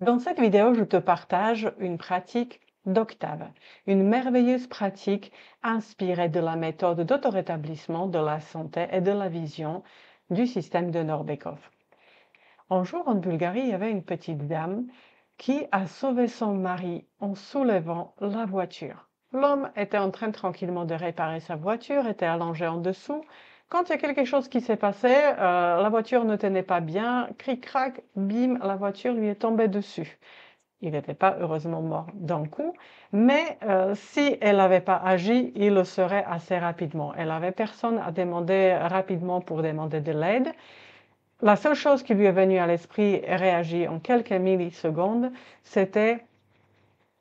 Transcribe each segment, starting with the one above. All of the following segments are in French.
Dans cette vidéo, je te partage une pratique d'octave, une merveilleuse pratique inspirée de la méthode d'auto-rétablissement de la santé et de la vision du système de Norbekov. Un jour en Bulgarie, il y avait une petite dame qui a sauvé son mari en soulevant la voiture. L'homme était en train tranquillement de réparer sa voiture, était allongé en dessous. Quand il y a quelque chose qui s'est passé, la voiture ne tenait pas bien, cric-crac, bim, la voiture lui est tombée dessus. Il n'était pas heureusement mort d'un coup, mais si elle n'avait pas agi, il le serait assez rapidement. Elle n'avait personne à demander rapidement pour demander de l'aide. La seule chose qui lui est venue à l'esprit et réagit en quelques millisecondes, c'était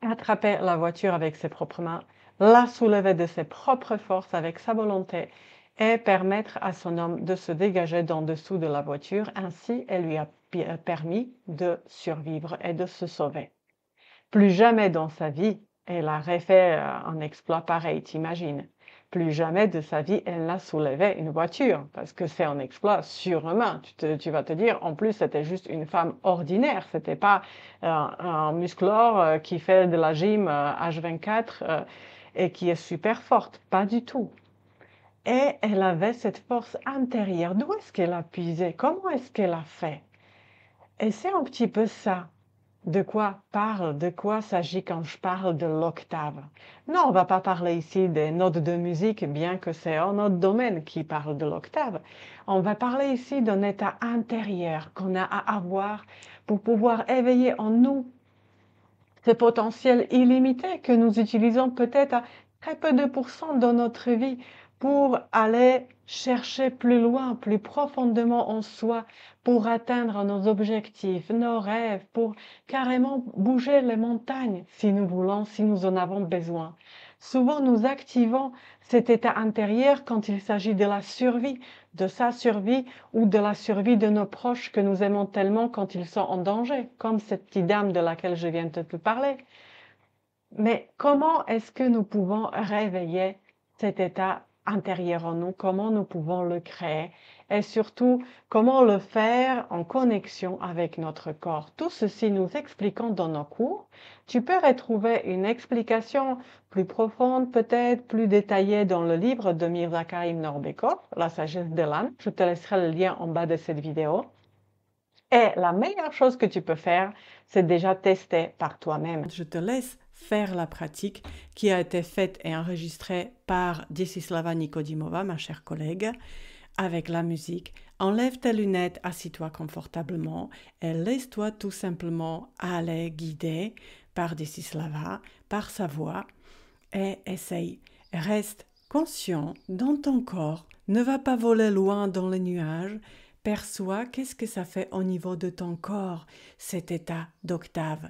attraper la voiture avec ses propres mains, la soulever de ses propres forces avec sa volonté et permettre à son homme de se dégager d'en dessous de la voiture. Ainsi, elle lui a permis de survivre et de se sauver. Plus jamais dans sa vie, elle aurait fait un exploit pareil, t'imagines. Plus jamais de sa vie, elle n'a soulevé une voiture, parce que c'est un exploit surhumain. Tu vas te dire, en plus, c'était juste une femme ordinaire, c'était pas un musclore qui fait de la gym H24 et qui est super forte, pas du tout. Et elle avait cette force intérieure. D'où est-ce qu'elle a puisé? Comment est-ce qu'elle a fait? Et c'est un petit peu ça. De quoi s'agit quand je parle de l'octave? Non, on va pas parler ici des notes de musique, bien que c'est un autre domaine qui parle de l'octave. On va parler ici d'un état intérieur qu'on a à avoir pour pouvoir éveiller en nous ce potentiel illimité que nous utilisons peut-être à très peu de pourcents dans notre vie pour aller chercher plus loin, plus profondément en soi, pour atteindre nos objectifs, nos rêves, pour carrément bouger les montagnes si nous voulons, si nous en avons besoin. Souvent, nous activons cet état intérieur quand il s'agit de la survie, de sa survie ou de la survie de nos proches que nous aimons tellement quand ils sont en danger, comme cette petite dame de laquelle je viens de te parler. Mais comment est-ce que nous pouvons réveiller cet état intérieur en nous? Comment nous pouvons le créer? Et surtout, comment le faire en connexion avec notre corps? Tout ceci, nous expliquons dans nos cours. Tu peux retrouver une explication plus profonde, peut-être plus détaillée dans le livre de Mirzachaim Norbekov, La sagesse de l'âme. Je te laisserai le lien en bas de cette vidéo. Et la meilleure chose que tu peux faire, c'est déjà tester par toi-même. Je te laisse faire la pratique qui a été faite et enregistrée par Desislava Nikodimova, ma chère collègue, avec la musique. Enlève tes lunettes, assis-toi confortablement et laisse-toi tout simplement aller guider par Desislava, par sa voix, et essaye. Reste conscient dans ton corps, ne va pas voler loin dans les nuages. Perçois qu'est-ce que ça fait au niveau de ton corps, cet état d'octave.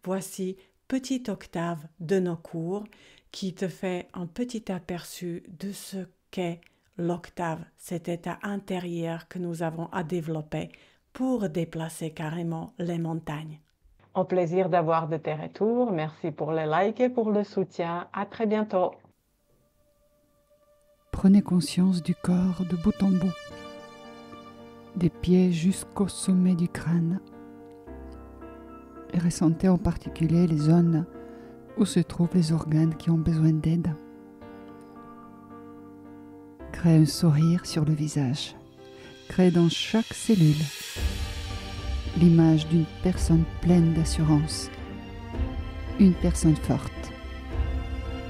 Voici petite octave de nos cours qui te fait un petit aperçu de ce qu'est l'octave, cet état intérieur que nous avons à développer pour déplacer carrément les montagnes. Au plaisir d'avoir de tes retours. Merci pour les likes et pour le soutien. À très bientôt. Prenez conscience du corps de bout en bout, des pieds jusqu'au sommet du crâne, et ressentez en particulier les zones où se trouvent les organes qui ont besoin d'aide. Créez un sourire sur le visage. Créez dans chaque cellule l'image d'une personne pleine d'assurance, une personne forte.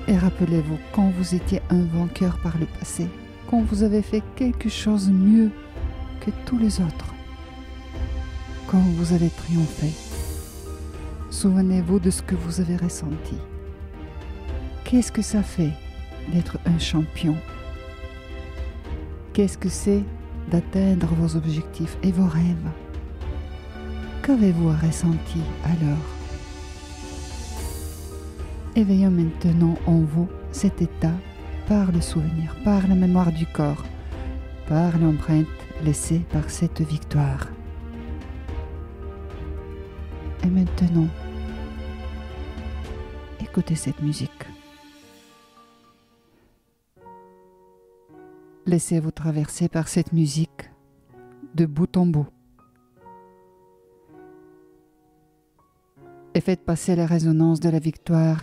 Et rappelez-vous quand vous étiez un vainqueur par le passé, quand vous avez fait quelque chose mieux que tous les autres, quand vous avez triomphé. Souvenez-vous de ce que vous avez ressenti. Qu'est-ce que ça fait d'être un champion? Qu'est-ce que c'est d'atteindre vos objectifs et vos rêves? Qu'avez-vous ressenti alors? Éveillons maintenant en vous cet état par le souvenir, par la mémoire du corps, par l'empreinte laissée par cette victoire. Et maintenant, écoutez cette musique. Laissez-vous traverser par cette musique de bout en bout. et faites passer la résonance de la victoire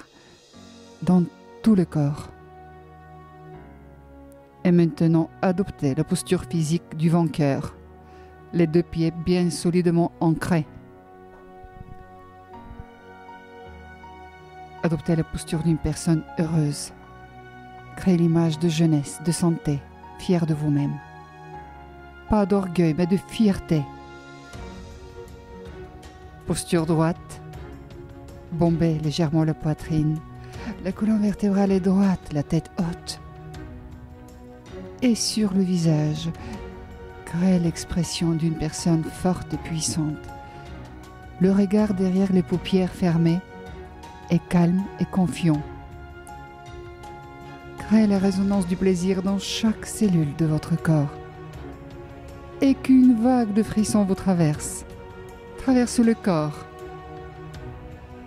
dans tout le corps. Et maintenant, adoptez la posture physique du vainqueur, les 2 pieds bien solidement ancrés. Adoptez la posture d'une personne heureuse. Créez l'image de jeunesse, de santé, fière de vous-même. Pas d'orgueil, mais de fierté. Posture droite. Bombez légèrement la poitrine. La colonne vertébrale est droite, la tête haute. Et sur le visage, créez l'expression d'une personne forte et puissante. Le regard derrière les paupières fermées est calme et confiant. Créez la résonance du plaisir dans chaque cellule de votre corps. Et qu'une vague de frissons vous traverse le corps.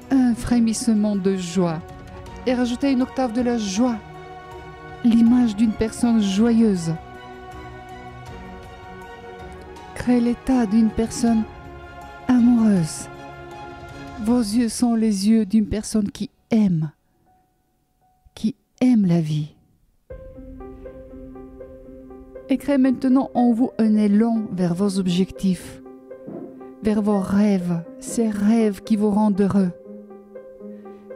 Un frémissement de joie. Et rajoutez une octave de la joie. L'image d'une personne joyeuse. Créez l'état d'une personne amoureuse. Vos yeux sont les yeux d'une personne qui aime la vie. Et créez maintenant en vous un élan vers vos objectifs, vers vos rêves, ces rêves qui vous rendent heureux.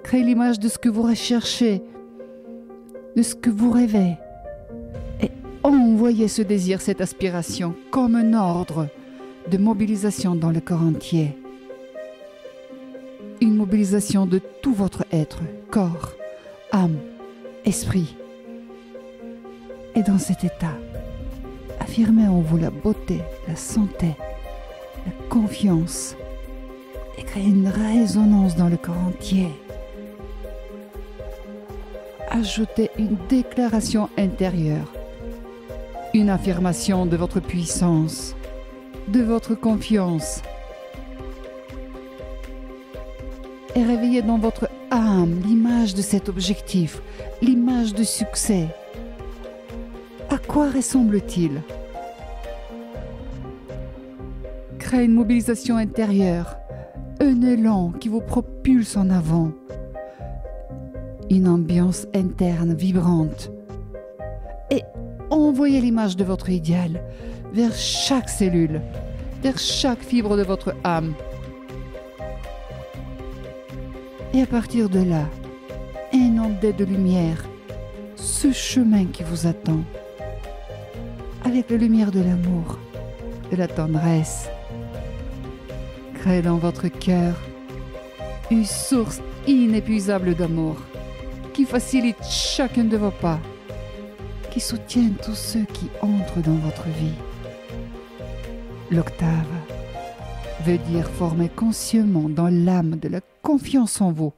Créez l'image de ce que vous recherchez, de ce que vous rêvez. Et envoyez ce désir, cette aspiration, comme un ordre de mobilisation dans le corps entier. Une mobilisation de tout votre être, corps, âme, esprit. Et dans cet état, affirmez en vous la beauté, la santé, la confiance et créez une résonance dans le corps entier. Ajoutez une déclaration intérieure, une affirmation de votre puissance, de votre confiance. Et réveillez dans votre âme l'image de cet objectif, l'image de succès. À quoi ressemble-t-il ? Créez une mobilisation intérieure, un élan qui vous propulse en avant, une ambiance interne vibrante. Et envoyez l'image de votre idéal vers chaque cellule, vers chaque fibre de votre âme. Et à partir de là, inondez de lumière ce chemin qui vous attend, avec la lumière de l'amour, de la tendresse. Créez dans votre cœur une source inépuisable d'amour qui facilite chacun de vos pas, qui soutient tous ceux qui entrent dans votre vie. L'octave veut dire former consciemment dans l'âme de la confiance en vous,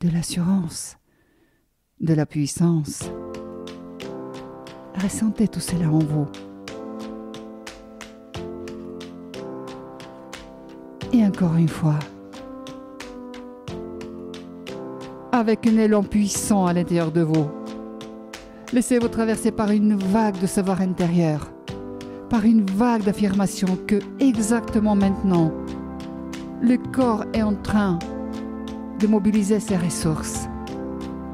de l'assurance, de la puissance. Ressentez tout cela en vous. Et encore une fois, avec un élan puissant à l'intérieur de vous, laissez-vous traverser par une vague de savoir intérieur, par une vague d'affirmation que exactement maintenant, le corps est en train de mobiliser ses ressources.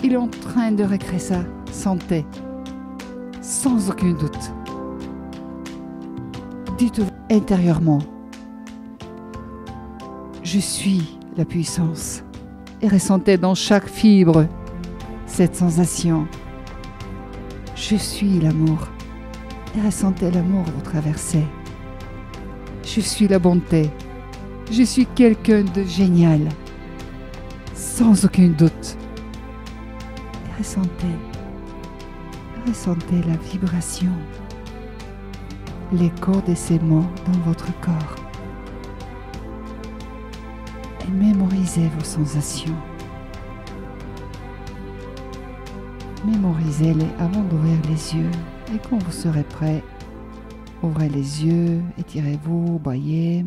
Il est en train de recréer sa santé, sans aucun doute. Dites-vous intérieurement, je suis la puissance, et ressentez dans chaque fibre cette sensation. Je suis l'amour, et ressentez l'amour vous traverser. Je suis la bonté, je suis quelqu'un de génial, sans aucun doute. Et ressentez la vibration, l'écho de ces mots dans votre corps. Et mémorisez vos sensations. Mémorisez-les avant d'ouvrir les yeux. Et quand vous serez prêt, ouvrez les yeux, étirez-vous, baillez.